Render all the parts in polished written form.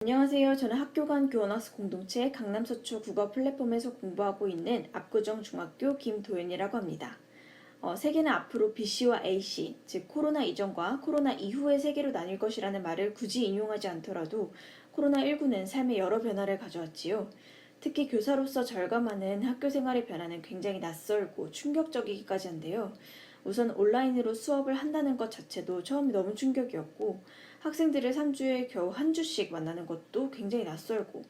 안녕하세요. 저는 학교 간 교원학습 공동체 강남서초 국어 플랫폼에서 공부하고 있는 압구정중학교 김도연이라고 합니다. 세계는 앞으로 BC와 AC, 즉 코로나 이전과 코로나 이후의 세계로 나뉠 것이라는 말을 굳이 인용하지 않더라도 코로나19는 삶의 여러 변화를 가져왔지요. 특히 교사로서 절감하는 학교 생활의 변화는 굉장히 낯설고 충격적이기까지 한데요. 우선 온라인으로 수업을 한다는 것 자체도 처음에 너무 충격이었고, 학생들을 3주에 겨우 한 주씩 만나는 것도 굉장히 낯설고,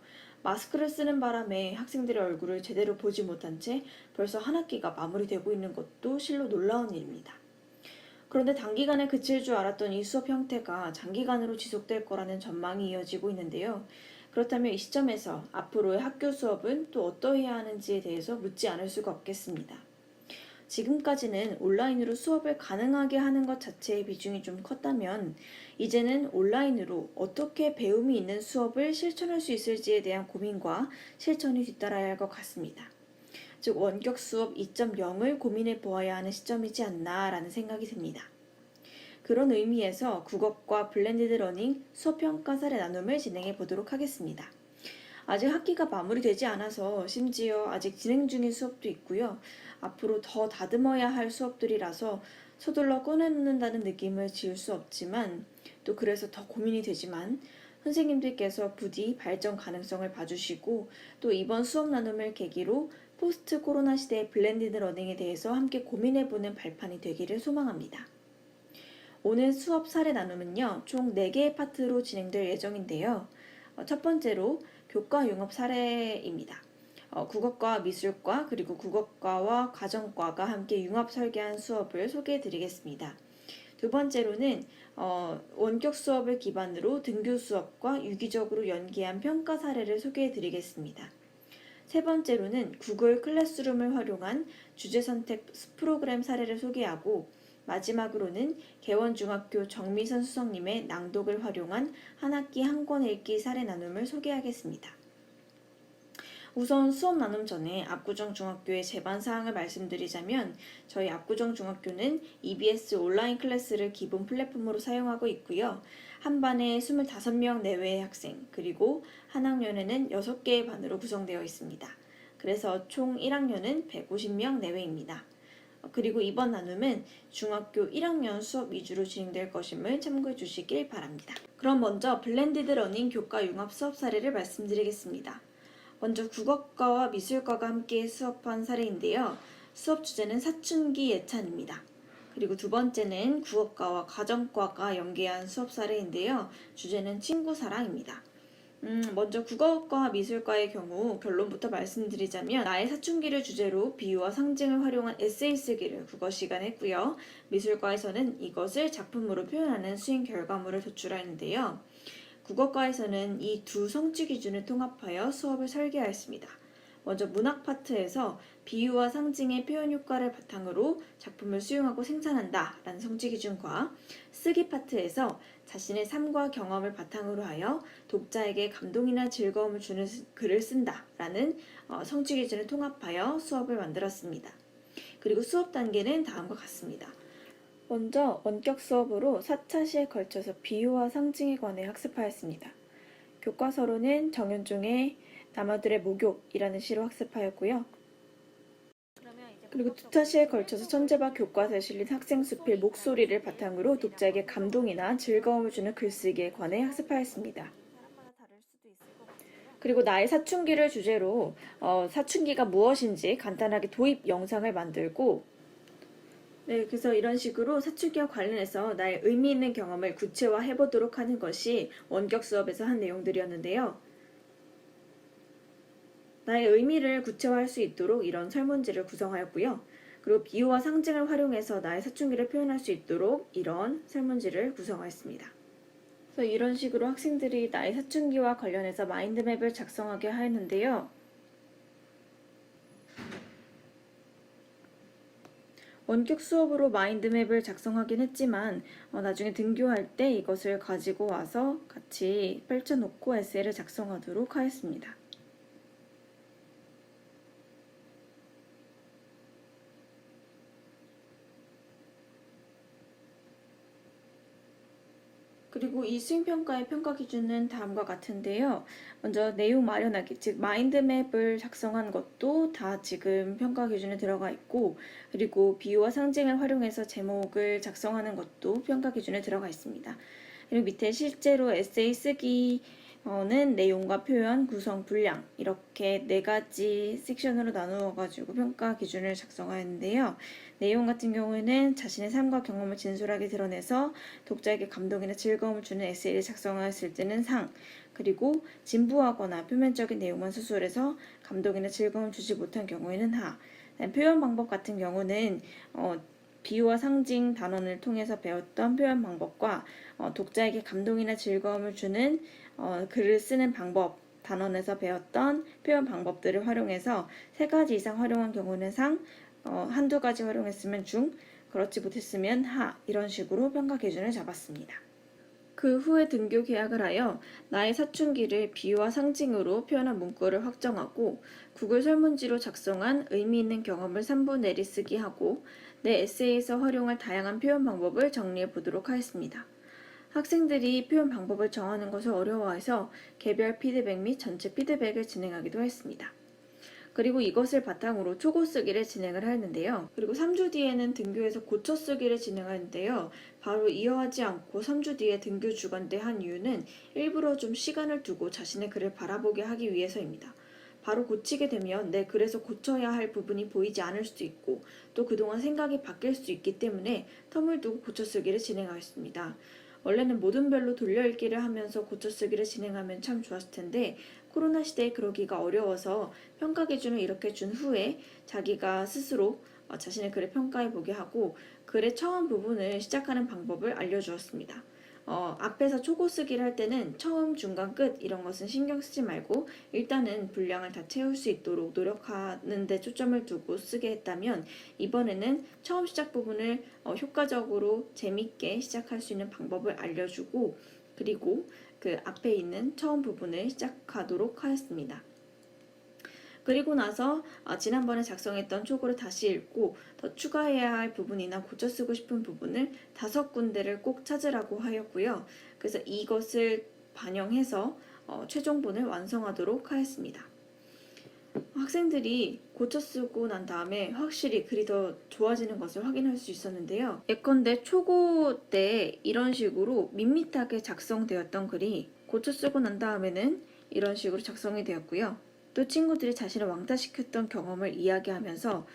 마스크를 쓰는 바람에 학생들의 얼굴을 제대로 보지 못한 채 벌써 한 학기가 마무리되고 있는 것도 실로 놀라운 일입니다. 그런데 단기간에 그칠 줄 알았던 이 수업 형태가 장기간으로 지속될 거라는 전망이 이어지고 있는데요. 그렇다면 이 시점에서 앞으로의 학교 수업은 또 어떠해야 하는지에 대해서 묻지 않을 수가 없겠습니다. 지금까지는 온라인으로 수업을 가능하게 하는 것 자체의 비중이 좀 컸다면, 이제는 온라인으로 어떻게 배움이 있는 수업을 실천할 수 있을지에 대한 고민과 실천이 뒤따라야 할 것 같습니다. 즉, 원격 수업 2.0을 고민해 보아야 하는 시점이지 않나라는 생각이 듭니다. 그런 의미에서 국어과 블렌디드 러닝 수업 평가 사례 나눔을 진행해 보도록 하겠습니다. 아직 학기가 마무리되지 않아서 심지어 아직 진행 중인 수업도 있고요. 앞으로 더 다듬어야 할 수업들이라서 서둘러 꺼내놓는다는 느낌을 지울 수 없지만, 또 그래서 더 고민이 되지만, 선생님들께서 부디 발전 가능성을 봐주시고, 또 이번 수업 나눔을 계기로 포스트 코로나 시대의 블렌디드 러닝에 대해서 함께 고민해보는 발판이 되기를 소망합니다. 오늘 수업 사례 나눔은요, 총 4개의 파트로 진행될 예정인데요. 첫 번째로 교과 융합 사례입니다. 국어과 미술과 그리고 국어과와 가정과가 함께 융합 설계한 수업을 소개해 드리겠습니다. 두 번째로는 원격 수업을 기반으로 등교 수업과 유기적으로 연계한 평가 사례를 소개해 드리겠습니다. 세 번째로는 구글 클래스룸을 활용한 주제 선택 프로그램 사례를 소개하고, 마지막으로는 개원중학교 정미선 수석님의 낭독을 활용한 한 학기 한 권 읽기 사례 나눔을 소개하겠습니다. 우선 수업 나눔 전에 압구정중학교의 제반 사항을 말씀드리자면, 저희 압구정중학교는 EBS 온라인 클래스를 기본 플랫폼으로 사용하고 있고요. 한 반에 25명 내외의 학생, 그리고 한 학년에는 6개의 반으로 구성되어 있습니다. 그래서 총 1학년은 150명 내외입니다. 그리고 이번 나눔은 중학교 1학년 수업 위주로 진행될 것임을 참고해 주시길 바랍니다. 그럼 먼저 블렌디드 러닝 교과 융합 수업 사례를 말씀드리겠습니다. 먼저 국어과와 미술과가 함께 수업한 사례인데요. 수업 주제는 사춘기 예찬입니다. 그리고 두 번째는 국어과와 가정과가 연계한 수업 사례인데요. 주제는 친구 사랑입니다. 먼저 국어과 미술과의 경우 결론부터 말씀드리자면, 나의 사춘기를 주제로 비유와 상징을 활용한 에세이 쓰기를 국어 시간에 했고요. 미술과에서는 이것을 작품으로 표현하는 수행 결과물을 도출하는데요. 국어과에서는 이 두 성취 기준을 통합하여 수업을 설계하였습니다. 먼저 문학 파트에서 비유와 상징의 표현 효과를 바탕으로 작품을 수용하고 생산한다 라는 성취 기준과, 쓰기 파트에서 자신의 삶과 경험을 바탕으로 하여 독자에게 감동이나 즐거움을 주는 글을 쓴다 라는 성취 기준을 통합하여 수업을 만들었습니다. 그리고 수업 단계는 다음과 같습니다. 먼저 원격 수업으로 4차시에 걸쳐서 비유와 상징에 관해 학습하였습니다. 교과서로는 정윤종의 남아들의 목욕이라는 시로 학습하였고요. 그리고 2차시에 걸쳐서 천재바 교과서에 실린 학생 수필 목소리를 바탕으로 독자에게 감동이나 즐거움을 주는 글쓰기에 관해 학습하였습니다. 그리고 나의 사춘기를 주제로 사춘기가 무엇인지 간단하게 도입 영상을 만들고, 그래서 이런 식으로 사춘기와 관련해서 나의 의미 있는 경험을 구체화해보도록 하는 것이 원격 수업에서 한 내용들이었는데요. 나의 의미를 구체화할 수 있도록 이런 설문지를 구성하였고요. 그리고 비유와 상징을 활용해서 나의 사춘기를 표현할 수 있도록 이런 설문지를 구성하였습니다. 그래서 이런 식으로 학생들이 나의 사춘기와 관련해서 마인드맵을 작성하게 하였는데요. 원격 수업으로 마인드맵을 작성하긴 했지만 나중에 등교할 때 이것을 가지고 와서 같이 펼쳐놓고 에세이를 작성하도록 하였습니다. 그리고 이 수행평가의 평가 기준은 다음과 같은데요. 먼저 내용 마련하기, 즉 마인드맵을 작성한 것도 다 지금 평가 기준에 들어가 있고, 그리고 비유와 상징을 활용해서 제목을 작성하는 것도 평가 기준에 들어가 있습니다. 그리고 밑에 실제로 에세이 쓰기는 내용과 표현, 구성, 분량 이렇게 4가지 섹션으로 나누어 가지고 평가 기준을 작성하였는데요. 내용 같은 경우에는 자신의 삶과 경험을 진솔하게 드러내서 독자에게 감동이나 즐거움을 주는 에세이를 작성하였을 때는 상, 그리고 진부하거나 표면적인 내용만 수술해서 감동이나 즐거움을 주지 못한 경우에는 하. 표현 방법 같은 경우는 비유와 상징 단원을 통해서 배웠던 표현 방법과 독자에게 감동이나 즐거움을 주는 글을 쓰는 방법 단원에서 배웠던 표현 방법들을 활용해서 3가지 이상 활용한 경우는 상, 한두 가지 활용했으면 중, 그렇지 못했으면 하, 이런 식으로 평가 기준을 잡았습니다. 그 후에 등교 계약을 하여 나의 사춘기를 비유와 상징으로 표현한 문구를 확정하고 구글 설문지로 작성한 의미 있는 경험을 3분 내리쓰기 하고 내 에세이에서 활용할 다양한 표현 방법을 정리해 보도록 하였습니다. 학생들이 표현 방법을 정하는 것을 어려워해서 개별 피드백 및 전체 피드백을 진행하기도 했습니다. 그리고 이것을 바탕으로 초고 쓰기를 진행을 하였는데요. 그리고 3주 뒤에는 등교에서 고쳐 쓰기를 진행하는데요. 바로 이어하지 않고 3주 뒤에 등교 주간대 한 이유는 일부러 좀 시간을 두고 자신의 글을 바라보게 하기 위해서입니다. 바로 고치게 되면 내 글에서 고쳐야 할 부분이 보이지 않을 수도 있고 또 그동안 생각이 바뀔 수 있기 때문에 텀을 두고 고쳐 쓰기를 진행하였습니다. 원래는 모든 별로 돌려읽기를 하면서 고쳐 쓰기를 진행하면 참 좋았을 텐데 코로나 시대에 그러기가 어려워서 평가 기준을 이렇게 준 후에 자기가 스스로 자신의 글을 평가해 보게 하고 글의 처음 부분을 시작하는 방법을 알려주었습니다. 앞에서 초고 쓰기를 할 때는 처음, 중간, 끝 이런 것은 신경 쓰지 말고 일단은 분량을 다 채울 수 있도록 노력하는 데 초점을 두고 쓰게 했다면 이번에는 처음 시작 부분을 효과적으로 재밌게 시작할 수 있는 방법을 알려주고 그리고 그 앞에 있는 처음 부분을 시작하도록 하였습니다. 그리고 나서 지난번에 작성했던 초고를 다시 읽고 더 추가해야 할 부분이나 고쳐 쓰고 싶은 부분을 5군데를 꼭 찾으라고 하였고요. 그래서 이것을 반영해서 최종본을 완성하도록 하였습니다. 학생들이 고쳐 쓰고 난 다음에 확실히 글이 더 좋아지는 것을 확인할 수 있었는데요. 예컨대 초고 때 이런 식으로 밋밋하게 작성되었던 글이 고쳐 쓰고 난 다음에는 이런 식으로 작성이 되었고요. 또 친구들이 자신을 왕따시켰던 경험을 이야기하면서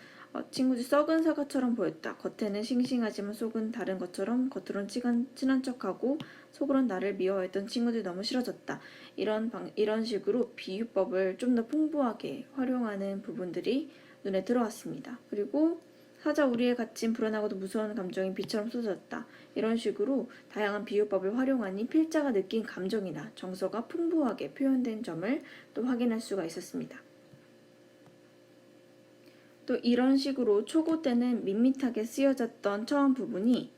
친구들이 썩은 사과처럼 보였다. 겉에는 싱싱하지만 속은 다른 것처럼 겉으로는 친한 척하고 속으로는 나를 미워했던 친구들이 너무 싫어졌다. 이런 식으로 비유법을 좀 더 풍부하게 활용하는 부분들이 눈에 들어왔습니다. 그리고 사자 우리에 갇힌 불안하고도 무서운 감정이 비처럼 쏟아졌다. 이런 식으로 다양한 비유법을 활용하니 필자가 느낀 감정이나 정서가 풍부하게 표현된 점을 또 확인할 수가 있었습니다. 또 이런 식으로 초고 때는 밋밋하게 쓰여졌던 처음 부분이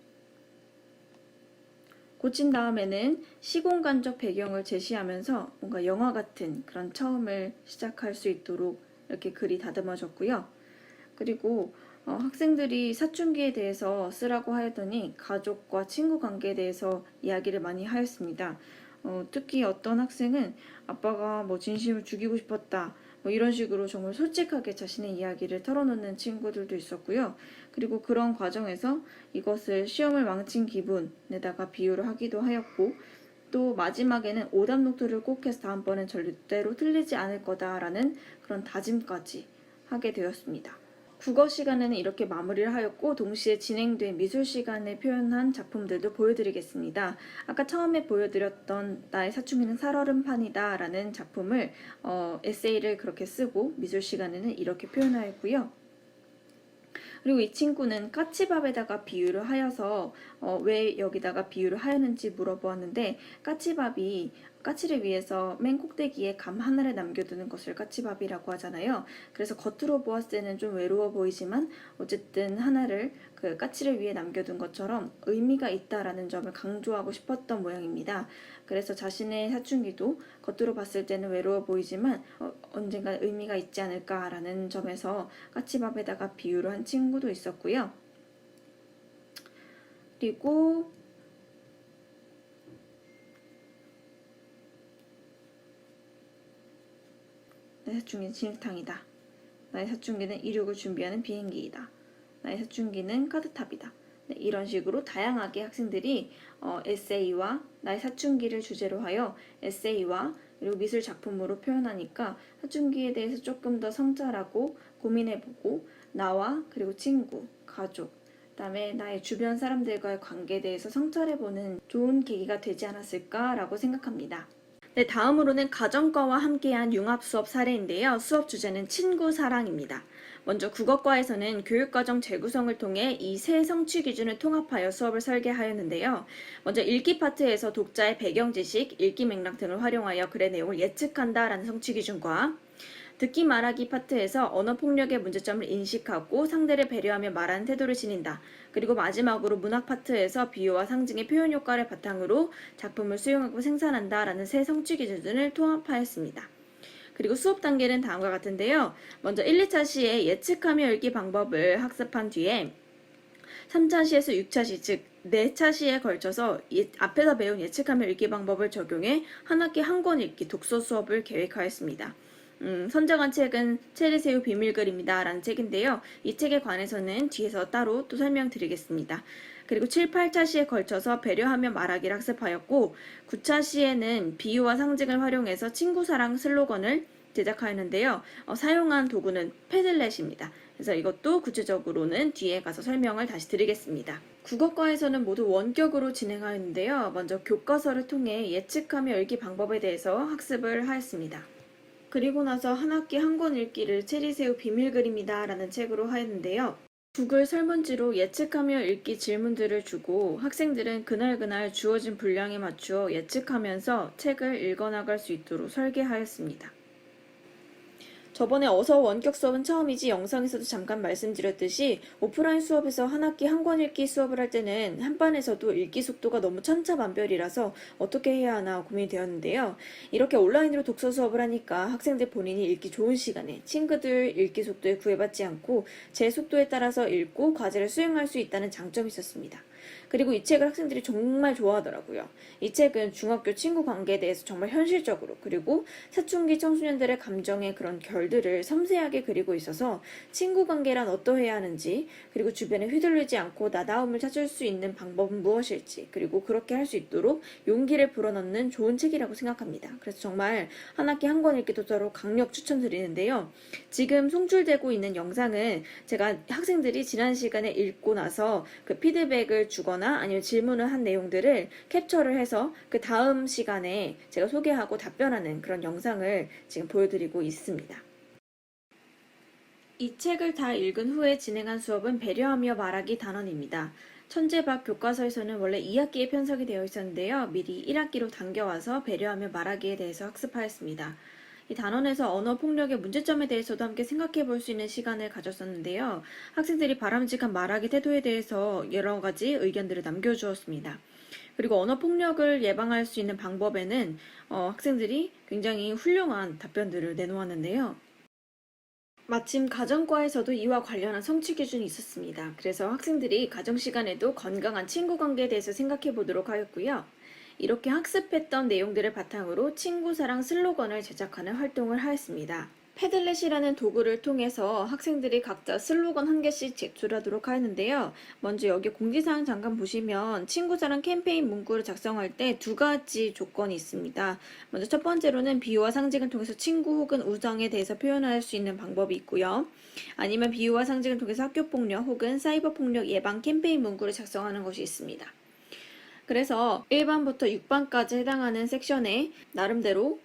고친 다음에는 시공간적 배경을 제시하면서 뭔가 영화 같은 그런 처음을 시작할 수 있도록 이렇게 글이 다듬어졌고요. 그리고 학생들이 사춘기에 대해서 쓰라고 하였더니 가족과 친구 관계에 대해서 이야기를 많이 하였습니다. 특히 어떤 학생은 아빠가 뭐 진심을 죽이고 싶었다. 뭐 이런 식으로 정말 솔직하게 자신의 이야기를 털어놓는 친구들도 있었고요. 그리고 그런 과정에서 이것을 시험을 망친 기분에다가 비유를 하기도 하였고 또 마지막에는 오답 노트를 꼭 해서 다음번엔 절대로 틀리지 않을 거다라는 그런 다짐까지 하게 되었습니다. 국어 시간에는 이렇게 마무리를 하였고 동시에 진행된 미술 시간에 표현한 작품들도 보여드리겠습니다. 아까 처음에 보여드렸던 나의 사춘기는 살얼음판이다 라는 작품을 에세이를 그렇게 쓰고 미술 시간에는 이렇게 표현하였고요. 그리고 이 친구는 까치밥에다가 비유를 하여서 왜 여기다가 비유를 하였는지 물어보았는데 까치밥이 까치를 위해서 맨 꼭대기에 감 하나를 남겨두는 것을 까치밥이라고 하잖아요. 그래서 겉으로 보았을 때는 좀 외로워 보이지만 어쨌든 하나를 그 까치를 위해 남겨둔 것처럼 의미가 있다라는 점을 강조하고 싶었던 모양입니다. 그래서 자신의 사춘기도 겉으로 봤을 때는 외로워 보이지만 언젠가 의미가 있지 않을까라는 점에서 까치밥에다가 비유를 한 친구도 있었고요. 그리고 나의 사춘기는 진흙탕이다. 나의 사춘기는 이륙을 준비하는 비행기이다. 나의 사춘기는 카드탑이다. 네, 이런 식으로 다양하게 학생들이 에세이와 나의 사춘기를 주제로 하여 에세이와 그리고 미술 작품으로 표현하니까 사춘기에 대해서 조금 더 성찰하고 고민해보고 나와 그리고 친구, 가족, 그다음에 나의 주변 사람들과의 관계에 대해서 성찰해보는 좋은 계기가 되지 않았을까라고 생각합니다. 네, 다음으로는 가정과와 함께한 융합 수업 사례인데요. 수업 주제는 친구 사랑입니다. 먼저 국어과에서는 교육과정 재구성을 통해 이 세 성취 기준을 통합하여 수업을 설계하였는데요. 먼저 읽기 파트에서 독자의 배경 지식, 읽기 맥락 등을 활용하여 글의 내용을 예측한다라는 성취 기준과 듣기 말하기 파트에서 언어폭력의 문제점을 인식하고 상대를 배려하며 말하는 태도를 지닌다. 그리고 마지막으로 문학 파트에서 비유와 상징의 표현 효과를 바탕으로 작품을 수용하고 생산한다 라는 세 성취 기준을 통합하였습니다. 그리고 수업 단계는 다음과 같은데요. 먼저 1, 2차 시에 예측하며 읽기 방법을 학습한 뒤에 3차 시에서 6차 시, 즉 4차 시에 걸쳐서 앞에서 배운 예측하며 읽기 방법을 적용해 한 학기 한 권 읽기 독서 수업을 계획하였습니다. 선정한 책은 체리새우 비밀글입니다 라는 책인데요. 이 책에 관해서는 뒤에서 따로 또 설명드리겠습니다. 그리고 7, 8차 시에 걸쳐서 배려하며 말하기를 학습하였고 9차 시에는 비유와 상징을 활용해서 친구사랑 슬로건을 제작하였는데요. 사용한 도구는 패들렛입니다. 그래서 이것도 구체적으로는 뒤에 가서 설명을 다시 드리겠습니다. 국어과에서는 모두 원격으로 진행하였는데요. 먼저 교과서를 통해 예측하며 읽기 방법에 대해서 학습을 하였습니다. 그리고 나서 한 학기 한 권 읽기를 체리새우 비밀글입니다 라는 책으로 하였는데요. 구글 설문지로 예측하며 읽기 질문들을 주고 학생들은 그날그날 주어진 분량에 맞추어 예측하면서 책을 읽어나갈 수 있도록 설계하였습니다. 저번에 어서 원격 수업은 처음이지 영상에서도 잠깐 말씀드렸듯이 오프라인 수업에서 한 학기 한 권 읽기 수업을 할 때는 한 반에서도 읽기 속도가 너무 천차만별이라서 어떻게 해야 하나 고민이 되었는데요. 이렇게 온라인으로 독서 수업을 하니까 학생들 본인이 읽기 좋은 시간에 친구들 읽기 속도에 구애받지 않고 제 속도에 따라서 읽고 과제를 수행할 수 있다는 장점이 있었습니다. 그리고 이 책을 학생들이 정말 좋아하더라고요. 이 책은 중학교 친구 관계에 대해서 정말 현실적으로 그리고 사춘기 청소년들의 감정의 그런 결들을 섬세하게 그리고 있어서 친구 관계란 어떠해야 하는지 그리고 주변에 휘둘리지 않고 나다움을 찾을 수 있는 방법은 무엇일지 그리고 그렇게 할 수 있도록 용기를 불어넣는 좋은 책이라고 생각합니다. 그래서 정말 한 학기 한 권 읽기 도서로 강력 추천드리는데요. 지금 송출되고 있는 영상은 제가 학생들이 지난 시간에 읽고 나서 그 피드백을 주거나 아니면 질문을 한 내용들을 캡처를 해서 그 다음 시간에 제가 소개하고 답변하는 그런 영상을 지금 보여드리고 있습니다. 이 책을 다 읽은 후에 진행한 수업은 배려하며 말하기 단원입니다. 천재박 교과서에서는 원래 2학기에 편성이 되어 있었는데요. 미리 1학기로 당겨와서 배려하며 말하기에 대해서 학습하였습니다. 이 단원에서 언어 폭력의 문제점에 대해서도 함께 생각해 볼 수 있는 시간을 가졌었는데요. 학생들이 바람직한 말하기 태도에 대해서 여러 가지 의견들을 남겨주었습니다. 그리고 언어 폭력을 예방할 수 있는 방법에는 학생들이 굉장히 훌륭한 답변들을 내놓았는데요. 마침 가정과에서도 이와 관련한 성취 기준이 있었습니다. 그래서 학생들이 가정 시간에도 건강한 친구 관계에 대해서 생각해 보도록 하였고요. 이렇게 학습했던 내용들을 바탕으로 친구사랑 슬로건을 제작하는 활동을 하였습니다. 패들렛이라는 도구를 통해서 학생들이 각자 슬로건 한 개씩 제출하도록 하였는데요. 먼저 여기 공지사항 잠깐 보시면 친구사랑 캠페인 문구를 작성할 때 두 가지 조건이 있습니다. 먼저 첫 번째로는 비유와 상징을 통해서 친구 혹은 우정에 대해서 표현할 수 있는 방법이 있고요. 아니면 비유와 상징을 통해서 학교폭력 혹은 사이버폭력 예방 캠페인 문구를 작성하는 것이 있습니다. 그래서 1반부터 6반까지 해당하는 섹션에 나름대로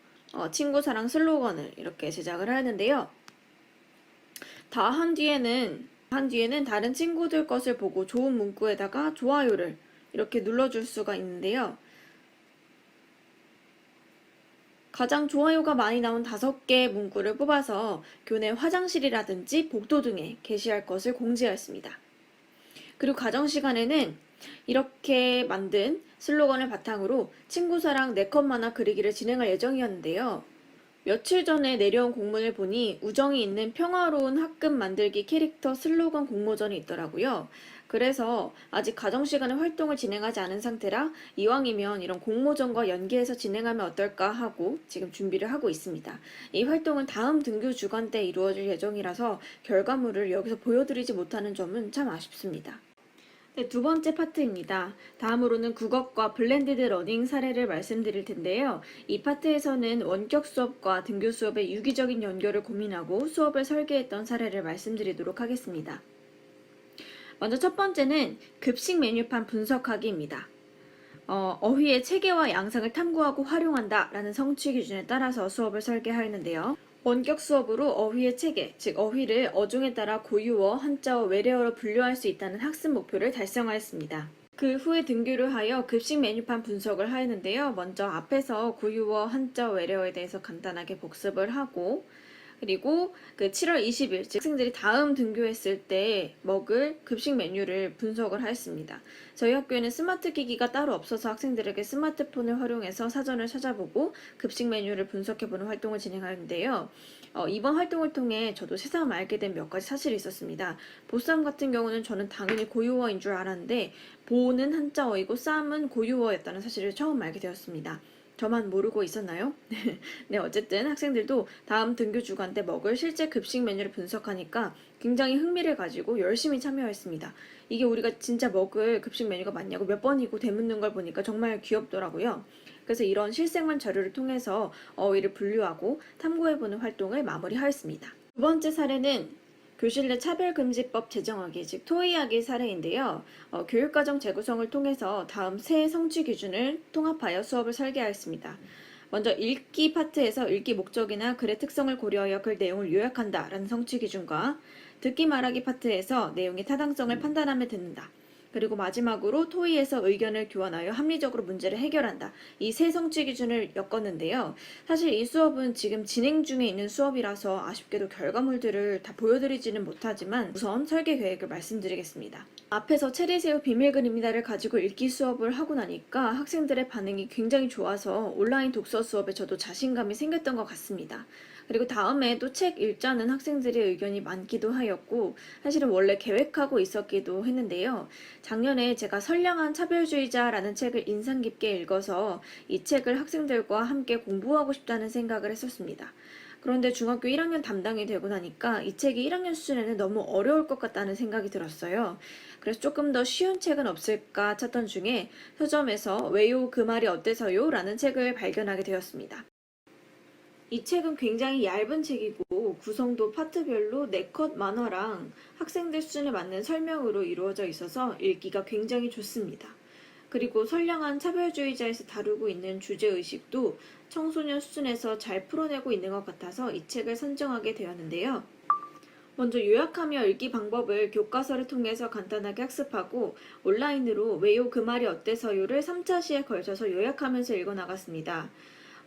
친구사랑 슬로건을 이렇게 제작을 하였는데요. 다 한 뒤에는 다른 친구들 것을 보고 좋은 문구에다가 좋아요를 이렇게 눌러줄 수가 있는데요. 가장 좋아요가 많이 나온 5개의 문구를 뽑아서 교내 화장실이라든지 복도 등에 게시할 것을 공지하였습니다. 그리고 가정 시간에는 이렇게 만든 슬로건을 바탕으로 친구사랑 4컷 만화 그리기를 진행할 예정이었는데요. 며칠 전에 내려온 공문을 보니 우정이 있는 평화로운 학급 만들기 캐릭터 슬로건 공모전이 있더라고요. 그래서 아직 가정시간에 활동을 진행하지 않은 상태라 이왕이면 이런 공모전과 연계해서 진행하면 어떨까 하고 지금 준비를 하고 있습니다. 이 활동은 다음 등교 주간 때 이루어질 예정이라서 결과물을 여기서 보여드리지 못하는 점은 참 아쉽습니다. 네, 두 번째 파트입니다. 다음으로는 국어과 블렌디드 러닝 사례를 말씀드릴 텐데요. 이 파트에서는 원격 수업과 등교 수업의 유기적인 연결을 고민하고 수업을 설계했던 사례를 말씀드리도록 하겠습니다. 먼저 첫 번째는 급식 메뉴판 분석하기입니다. 어휘의 체계와 양상을 탐구하고 활용한다 라는 성취 기준에 따라서 수업을 설계하였는데요. 원격 수업으로 어휘의 체계, 즉 어휘를 어종에 따라 고유어, 한자어, 외래어로 분류할 수 있다는 학습 목표를 달성하였습니다. 그 후에 등교를 하여 급식 메뉴판 분석을 하였는데요. 먼저 앞에서 고유어, 한자어, 외래어에 대해서 간단하게 복습을 하고 그리고 그 7월 20일, 즉 학생들이 다음 등교했을 때 먹을 급식 메뉴를 분석을 하였습니다. 저희 학교에는 스마트 기기가 따로 없어서 학생들에게 스마트폰을 활용해서 사전을 찾아보고 급식 메뉴를 분석해보는 활동을 진행하는데요. 이번 활동을 통해 저도 새삼 알게 된 몇 가지 사실이 있었습니다. 보쌈 같은 경우는 저는 당연히 고유어인 줄 알았는데 보는 한자어이고 쌈은 고유어였다는 사실을 처음 알게 되었습니다. 저만 모르고 있었나요? 네, 어쨌든 학생들도 다음 등교 주간 때 먹을 실제 급식 메뉴를 분석하니까 굉장히 흥미를 가지고 열심히 참여했습니다. 이게 우리가 진짜 먹을 급식 메뉴가 맞냐고 몇 번이고 되묻는 걸 보니까 정말 귀엽더라고요. 그래서 이런 실생활 자료를 통해서 어휘를 분류하고 탐구해보는 활동을 마무리하였습니다. 두 번째 사례는 교실 내 차별금지법 제정하기, 즉 토의하기 사례인데요. 교육과정 재구성을 통해서 다음 세 성취 기준을 통합하여 수업을 설계하였습니다. 먼저 읽기 파트에서 읽기 목적이나 글의 특성을 고려하여 글 내용을 요약한다 라는 성취 기준과 듣기 말하기 파트에서 내용의 타당성을 판단하며 듣는다. 그리고 마지막으로 토의에서 의견을 교환하여 합리적으로 문제를 해결한다. 이 세 성취 기준을 엮었는데요. 사실 이 수업은 지금 진행 중에 있는 수업이라서 아쉽게도 결과물들을 다 보여드리지는 못하지만 우선 설계 계획을 말씀드리겠습니다. 앞에서 체리새우 비밀 그립니다를 가지고 읽기 수업을 하고 나니까 학생들의 반응이 굉장히 좋아서 온라인 독서 수업에 저도 자신감이 생겼던 것 같습니다. 그리고 다음에 또 책 읽자는 학생들의 의견이 많기도 하였고 사실은 원래 계획하고 있었기도 했는데요. 작년에 제가 선량한 차별주의자라는 책을 인상 깊게 읽어서 이 책을 학생들과 함께 공부하고 싶다는 생각을 했었습니다. 그런데 중학교 1학년 담당이 되고 나니까 이 책이 1학년 수준에는 너무 어려울 것 같다는 생각이 들었어요. 그래서 조금 더 쉬운 책은 없을까 찾던 중에 서점에서 왜요 그 말이 어때서요? 라는 책을 발견하게 되었습니다. 이 책은 굉장히 얇은 책이고 구성도 파트별로 4컷 만화랑 학생들 수준에 맞는 설명으로 이루어져 있어서 읽기가 굉장히 좋습니다. 그리고 선량한 차별주의자에서 다루고 있는 주제의식도 청소년 수준에서 잘 풀어내고 있는 것 같아서 이 책을 선정하게 되었는데요. 먼저 요약하며 읽기 방법을 교과서를 통해서 간단하게 학습하고 온라인으로 왜요 그 말이 어때서요를 3차 시에 걸쳐서 요약하면서 읽어나갔습니다.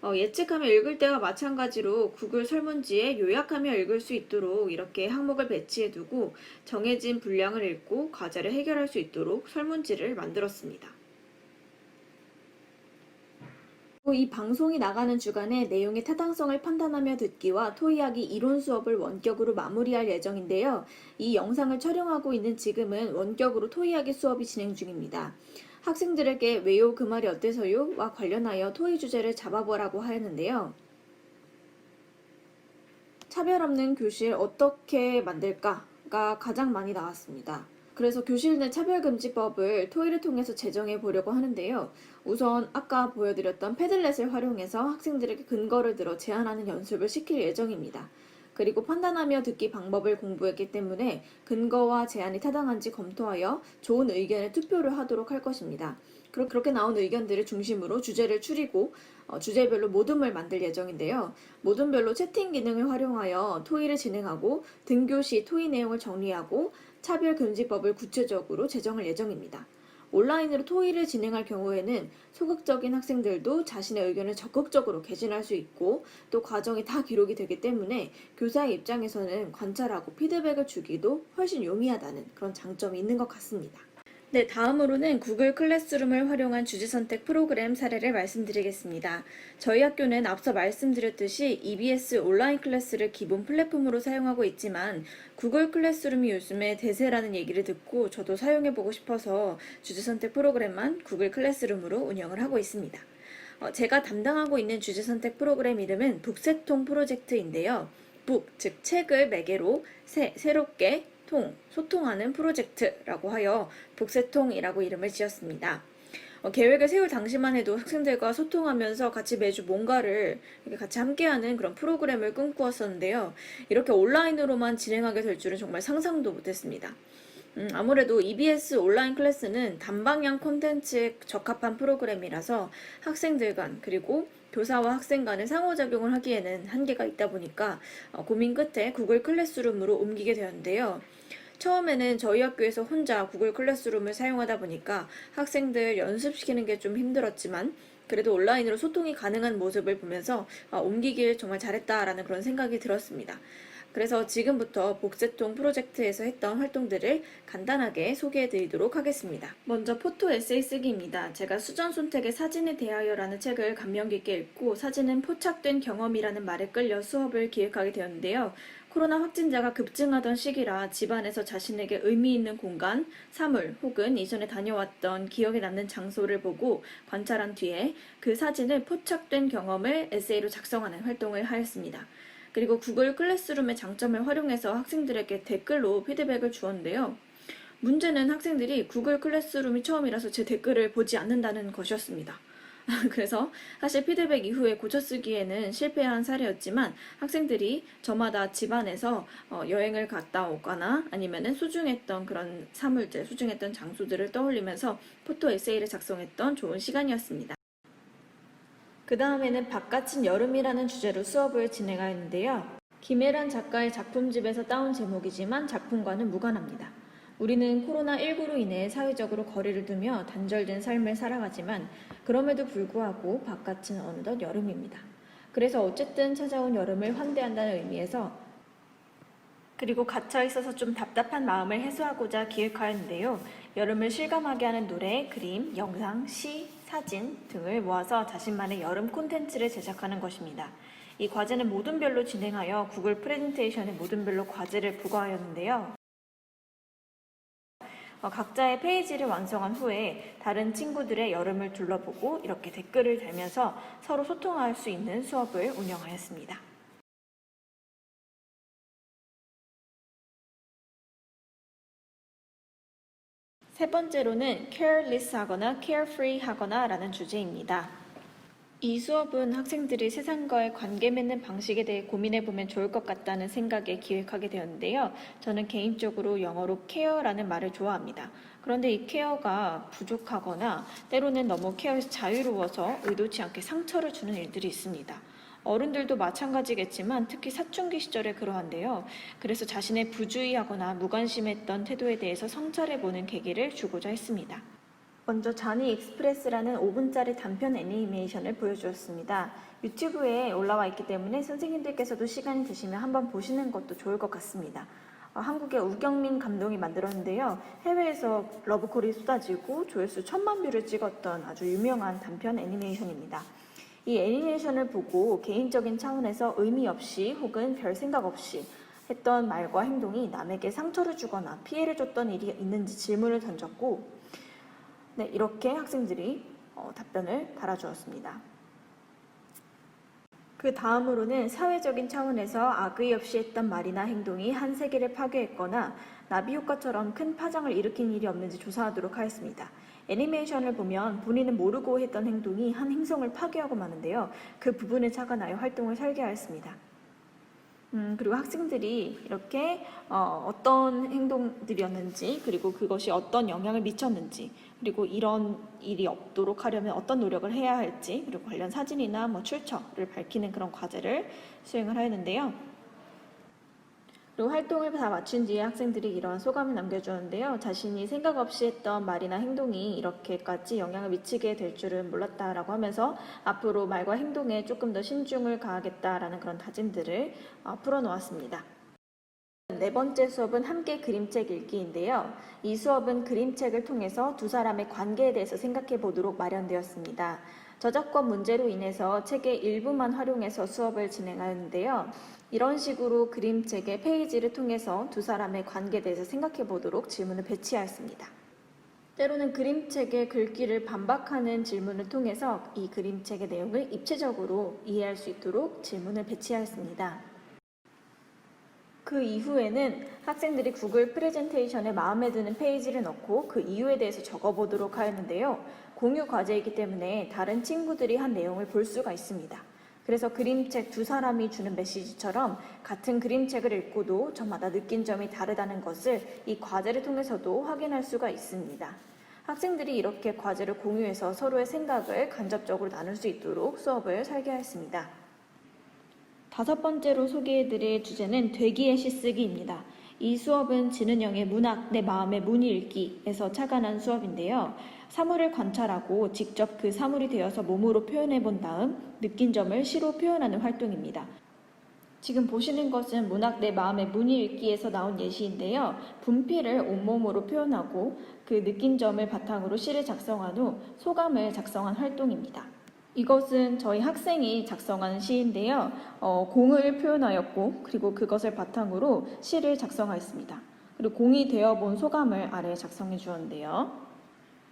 예측하며 읽을 때와 마찬가지로 구글 설문지에 요약하며 읽을 수 있도록 이렇게 항목을 배치해두고 정해진 분량을 읽고 과제를 해결할 수 있도록 설문지를 만들었습니다. 이 방송이 나가는 주간에 내용의 타당성을 판단하며 듣기와 토의하기 이론 수업을 원격으로 마무리할 예정인데요. 이 영상을 촬영하고 있는 지금은 원격으로 토의하기 수업이 진행 중입니다. 학생들에게 왜요 그 말이 어때서요? 와 관련하여 토의 주제를 잡아보라고 하였는데요. 차별 없는 교실 어떻게 만들까가 가장 많이 나왔습니다. 그래서 교실 내 차별금지법을 토의를 통해서 제정해 보려고 하는데요. 우선 아까 보여드렸던 패들렛을 활용해서 학생들에게 근거를 들어 제안하는 연습을 시킬 예정입니다. 그리고 판단하며 듣기 방법을 공부했기 때문에 근거와 제안이 타당한지 검토하여 좋은 의견에 투표를 하도록 할 것입니다. 그렇게 나온 의견들을 중심으로 주제를 추리고 주제별로 모둠을 만들 예정인데요. 모둠별로 채팅 기능을 활용하여 토의를 진행하고 등교 시 토의 내용을 정리하고 차별금지법을 구체적으로 제정할 예정입니다. 온라인으로 토의를 진행할 경우에는 소극적인 학생들도 자신의 의견을 적극적으로 개진할 수 있고 또 과정이 다 기록이 되기 때문에 교사의 입장에서는 관찰하고 피드백을 주기도 훨씬 용이하다는 그런 장점이 있는 것 같습니다. 네, 다음으로는 구글 클래스룸을 활용한 주제 선택 프로그램 사례를 말씀드리겠습니다. 저희 학교는 앞서 말씀드렸듯이 EBS 온라인 클래스를 기본 플랫폼으로 사용하고 있지만 구글 클래스룸이 요즘에 대세라는 얘기를 듣고 저도 사용해보고 싶어서 주제 선택 프로그램만 구글 클래스룸으로 운영을 하고 있습니다. 제가 담당하고 있는 주제 선택 프로그램 이름은 북새통 프로젝트인데요. 북, 즉 책을 매개로 새롭게 소통하는 프로젝트라고 하여 북새통이라고 이름을 지었습니다. 계획을 세울 당시만 해도 학생들과 소통하면서 같이 매주 뭔가를 이렇게 같이 함께하는 그런 프로그램을 꿈꾸었었는데요. 이렇게 온라인으로만 진행하게 될 줄은 정말 상상도 못했습니다. 아무래도 EBS 온라인 클래스는 단방향 콘텐츠에 적합한 프로그램이라서 학생들 간 그리고 교사와 학생 간의 상호작용을 하기에는 한계가 있다 보니까 고민 끝에 구글 클래스룸으로 옮기게 되었는데요. 처음에는 저희 학교에서 혼자 구글 클래스룸을 사용하다 보니까 학생들 연습시키는 게 좀 힘들었지만 그래도 온라인으로 소통이 가능한 모습을 보면서 옮기길 정말 잘했다라는 그런 생각이 들었습니다. 그래서 지금부터 복제통 프로젝트에서 했던 활동들을 간단하게 소개해 드리도록 하겠습니다. 먼저 포토 에세이 쓰기입니다. 제가 수전 손택의 사진에 대하여라는 책을 감명 깊게 읽고 사진은 포착된 경험이라는 말에 끌려 수업을 기획하게 되었는데요. 코로나 확진자가 급증하던 시기라 집안에서 자신에게 의미 있는 공간, 사물 혹은 이전에 다녀왔던 기억에 남는 장소를 보고 관찰한 뒤에 그 사진을 포착된 경험을 에세이로 작성하는 활동을 하였습니다. 그리고 구글 클래스룸의 장점을 활용해서 학생들에게 댓글로 피드백을 주었는데요. 문제는 학생들이 구글 클래스룸이 처음이라서 제 댓글을 보지 않는다는 것이었습니다. 그래서 사실 피드백 이후에 고쳐쓰기에는 실패한 사례였지만 학생들이 저마다 집안에서 여행을 갔다 오거나 아니면은 소중했던 그런 사물들, 소중했던 장소들을 떠올리면서 포토 에세이를 작성했던 좋은 시간이었습니다. 그 다음에는 바깥은 여름이라는 주제로 수업을 진행하였는데요. 김혜란 작가의 작품집에서 따온 제목이지만 작품과는 무관합니다. 우리는 코로나19로 인해 사회적으로 거리를 두며 단절된 삶을 살아가지만 그럼에도 불구하고 바깥은 어느덧 여름입니다. 그래서 어쨌든 찾아온 여름을 환대한다는 의미에서 그리고 갇혀 있어서 좀 답답한 마음을 해소하고자 기획하였는데요. 여름을 실감하게 하는 노래, 그림, 영상, 시, 사진 등을 모아서 자신만의 여름 콘텐츠를 제작하는 것입니다. 이 과제는 모둠별로 진행하여 구글 프레젠테이션에 모둠별로 과제를 부과하였는데요. 각자의 페이지를 완성한 후에 다른 친구들의 여름을 둘러보고 이렇게 댓글을 달면서 서로 소통할 수 있는 수업을 운영하였습니다. 세 번째로는 careless 하거나 carefree 하거나 라는 주제입니다. 이 수업은 학생들이 세상과의 관계 맺는 방식에 대해 고민해보면 좋을 것 같다는 생각에 기획하게 되었는데요. 저는 개인적으로 영어로 care라는 말을 좋아합니다. 그런데 이 케어가 부족하거나 때로는 너무 케어에서 자유로워서 의도치 않게 상처를 주는 일들이 있습니다. 어른들도 마찬가지겠지만 특히 사춘기 시절에 그러한데요. 그래서 자신의 부주의하거나 무관심했던 태도에 대해서 성찰해보는 계기를 주고자 했습니다. 먼저 자니 익스프레스라는 5분짜리 단편 애니메이션을 보여주었습니다. 유튜브에 올라와 있기 때문에 선생님들께서도 시간이 되시면 한번 보시는 것도 좋을 것 같습니다. 한국의 우경민 감독이 만들었는데요. 해외에서 러브콜이 쏟아지고 조회수 1000만 뷰를 찍었던 아주 유명한 단편 애니메이션입니다. 이 애니메이션을 보고 개인적인 차원에서 의미 없이 혹은 별 생각 없이 했던 말과 행동이 남에게 상처를 주거나 피해를 줬던 일이 있는지 질문을 던졌고 네, 이렇게 학생들이 답변을 달아주었습니다. 그 다음으로는 사회적인 차원에서 악의 없이 했던 말이나 행동이 한 세계를 파괴했거나 나비 효과처럼 큰 파장을 일으킨 일이 없는지 조사하도록 하였습니다. 애니메이션을 보면 본인은 모르고 했던 행동이 한 행성을 파괴하고 마는데요. 그 부분을 착안하여 활동을 설계하였습니다. 그리고 학생들이 이렇게 어떤 행동들이었는지 그리고 그것이 어떤 영향을 미쳤는지 그리고 이런 일이 없도록 하려면 어떤 노력을 해야 할지 그리고 관련 사진이나 출처를 밝히는 그런 과제를 수행을 하였는데요. 그리고 활동을 다 마친 뒤에 학생들이 이러한 소감을 남겨주었는데요. 자신이 생각 없이 했던 말이나 행동이 이렇게까지 영향을 미치게 될 줄은 몰랐다라고 하면서 앞으로 말과 행동에 조금 더 신중을 가하겠다라는 그런 다짐들을 풀어놓았습니다. 네 번째 수업은 함께 그림책 읽기인데요. 이 수업은 그림책을 통해서 두 사람의 관계에 대해서 생각해 보도록 마련되었습니다. 저작권 문제로 인해서 책의 일부만 활용해서 수업을 진행하는데요. 이런 식으로 그림책의 페이지를 통해서 두 사람의 관계에 대해서 생각해 보도록 질문을 배치하였습니다. 때로는 그림책의 글귀를 반박하는 질문을 통해서 이 그림책의 내용을 입체적으로 이해할 수 있도록 질문을 배치하였습니다. 그 이후에는 학생들이 구글 프레젠테이션에 마음에 드는 페이지를 넣고 그 이유에 대해서 적어보도록 하였는데요. 공유 과제이기 때문에 다른 친구들이 한 내용을 볼 수가 있습니다. 그래서 그림책 두 사람이 주는 메시지처럼 같은 그림책을 읽고도 저마다 느낀 점이 다르다는 것을 이 과제를 통해서도 확인할 수가 있습니다. 학생들이 이렇게 과제를 공유해서 서로의 생각을 간접적으로 나눌 수 있도록 수업을 설계하였습니다. 다섯 번째로 소개해드릴 주제는 되기의 시쓰기입니다. 이 수업은 진은영의 문학, 내 마음의 문이 읽기에서 착안한 수업인데요. 사물을 관찰하고 직접 그 사물이 되어서 몸으로 표현해 본 다음 느낀 점을 시로 표현하는 활동입니다. 지금 보시는 것은 문학 내 마음의 문이 읽기에서 나온 예시인데요. 분필을 온몸으로 표현하고 그 느낀 점을 바탕으로 시를 작성한 후 소감을 작성한 활동입니다. 이것은 저희 학생이 작성한 시인데요. 공을 표현하였고 그리고 그것을 바탕으로 시를 작성하였습니다. 그리고 공이 되어본 소감을 아래에 작성해 주었는데요.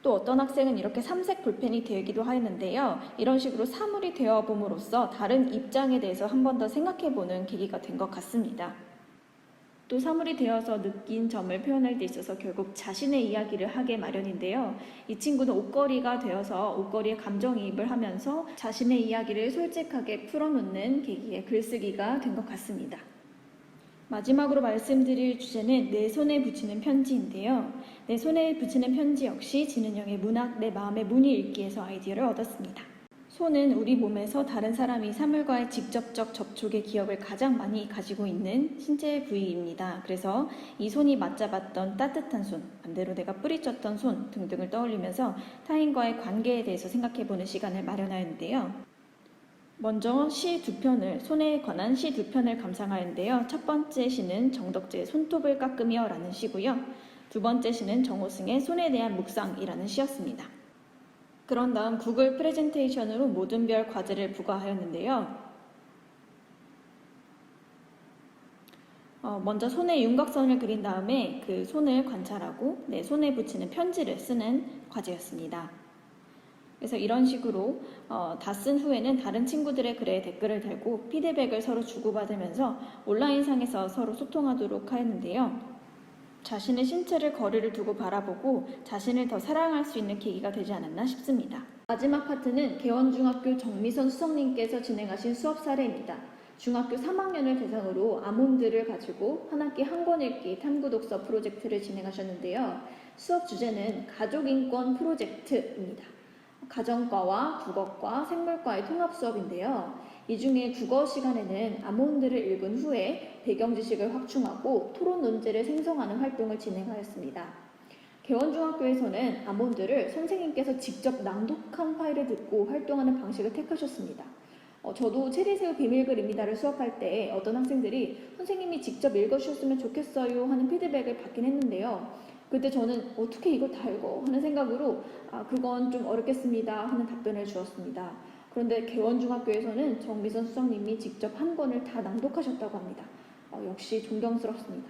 또 어떤 학생은 이렇게 삼색 볼펜이 되기도 하였는데요. 이런 식으로 사물이 되어봄으로써 다른 입장에 대해서 한 번 더 생각해보는 계기가 된 것 같습니다. 또 사물이 되어서 느낀 점을 표현할 때 있어서 결국 자신의 이야기를 하게 마련인데요. 이 친구는 옷걸이가 되어서 옷걸이에 감정이입을 하면서 자신의 이야기를 솔직하게 풀어놓는 계기의 글쓰기가 된 것 같습니다. 마지막으로 말씀드릴 주제는 내 손에 붙이는 편지인데요. 내 손에 붙이는 편지 역시 진은영의 문학 내 마음의 문이 읽기에서 아이디어를 얻었습니다. 손은 우리 몸에서 다른 사람이 사물과의 직접적 접촉의 기억을 가장 많이 가지고 있는 신체 부위입니다. 그래서 이 손이 맞잡았던 따뜻한 손, 반대로 내가 뿌리쳤던 손 등등을 떠올리면서 타인과의 관계에 대해서 생각해보는 시간을 마련하였는데요. 먼저 시 두 편을, 손에 관한 시 두 편을 감상하였는데요. 첫 번째 시는 정덕재의 손톱을 깎으며 라는 시고요. 두 번째 시는 정호승의 손에 대한 묵상이라는 시였습니다. 그런 다음 구글 프레젠테이션으로 모든 별 과제를 부과하였는데요. 먼저 손에 윤곽선을 그린 다음에 그 손을 관찰하고 내 손에 붙이는 편지를 쓰는 과제였습니다. 그래서 이런 식으로 다 쓴 후에는 다른 친구들의 글에 댓글을 달고 피드백을 서로 주고받으면서 온라인상에서 서로 소통하도록 하였는데요. 자신의 신체를 거리를 두고 바라보고 자신을 더 사랑할 수 있는 계기가 되지 않았나 싶습니다. 마지막 파트는 개원중학교 정미선 수석님께서 진행하신 수업 사례입니다. 중학교 3학년을 대상으로 아몬드를 가지고 한 학기 한 권 읽기 탐구독서 프로젝트를 진행하셨는데요. 수업 주제는 가족인권 프로젝트입니다. 가정과와 국어과, 생물과의 통합 수업인데요. 이 중에 국어 시간에는 아몬드를 읽은 후에 배경 지식을 확충하고 토론 논제를 생성하는 활동을 진행하였습니다. 개원중학교에서는 아몬드를 선생님께서 직접 낭독한 파일을 듣고 활동하는 방식을 택하셨습니다. 저도 체리새우 비밀글입니다를 수업할 때 어떤 학생들이 선생님이 직접 읽어주셨으면 좋겠어요 하는 피드백을 받긴 했는데요. 그때 저는 어떻게 이걸 다 읽어? 하는 생각으로 그건 좀 어렵겠습니다 하는 답변을 주었습니다. 그런데 개원중학교에서는 정미선 수석님이 직접 한 권을 다 낭독하셨다고 합니다. 역시 존경스럽습니다.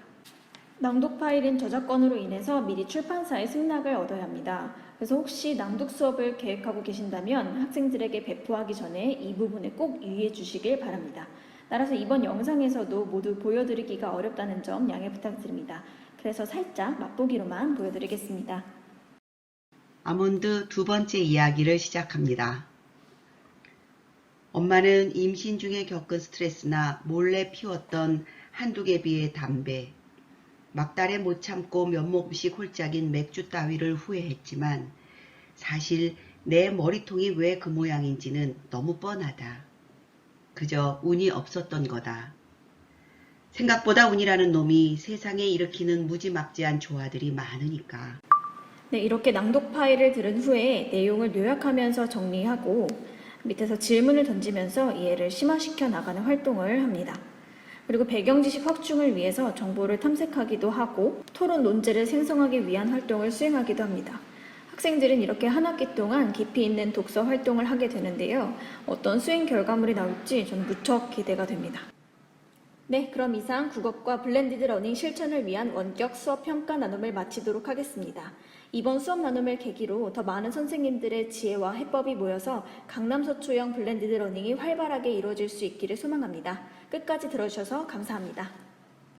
낭독 파일은 저작권으로 인해서 미리 출판사의 승낙을 얻어야 합니다. 그래서 혹시 낭독 수업을 계획하고 계신다면 학생들에게 배포하기 전에 이 부분에 꼭 유의해 주시길 바랍니다. 따라서 이번 영상에서도 모두 보여드리기가 어렵다는 점 양해 부탁드립니다. 그래서 살짝 맛보기로만 보여드리겠습니다. 아몬드 두 번째 이야기를 시작합니다. 엄마는 임신 중에 겪은 스트레스나 몰래 피웠던 한두 개비의 담배, 막달에 못 참고 면목없이 홀짝인 맥주 따위를 후회했지만 사실 내 머리통이 왜 그 모양인지는 너무 뻔하다. 그저 운이 없었던 거다. 생각보다 운이라는 놈이 세상에 일으키는 무지막지한 조화들이 많으니까. 네, 이렇게 낭독 파일을 들은 후에 내용을 요약하면서 정리하고 밑에서 질문을 던지면서 이해를 심화시켜 나가는 활동을 합니다. 그리고 배경지식 확충을 위해서 정보를 탐색하기도 하고 토론 논제를 생성하기 위한 활동을 수행하기도 합니다. 학생들은 이렇게 한 학기 동안 깊이 있는 독서 활동을 하게 되는데요. 어떤 수행 결과물이 나올지 저는 무척 기대가 됩니다. 네, 그럼 이상 국어과 블렌디드 러닝 실천을 위한 원격 수업 평가 나눔을 마치도록 하겠습니다. 이번 수업 나눔을 계기로 더 많은 선생님들의 지혜와 해법이 모여서 강남서초형 블렌디드 러닝이 활발하게 이루어질 수 있기를 소망합니다. 끝까지 들어주셔서 감사합니다.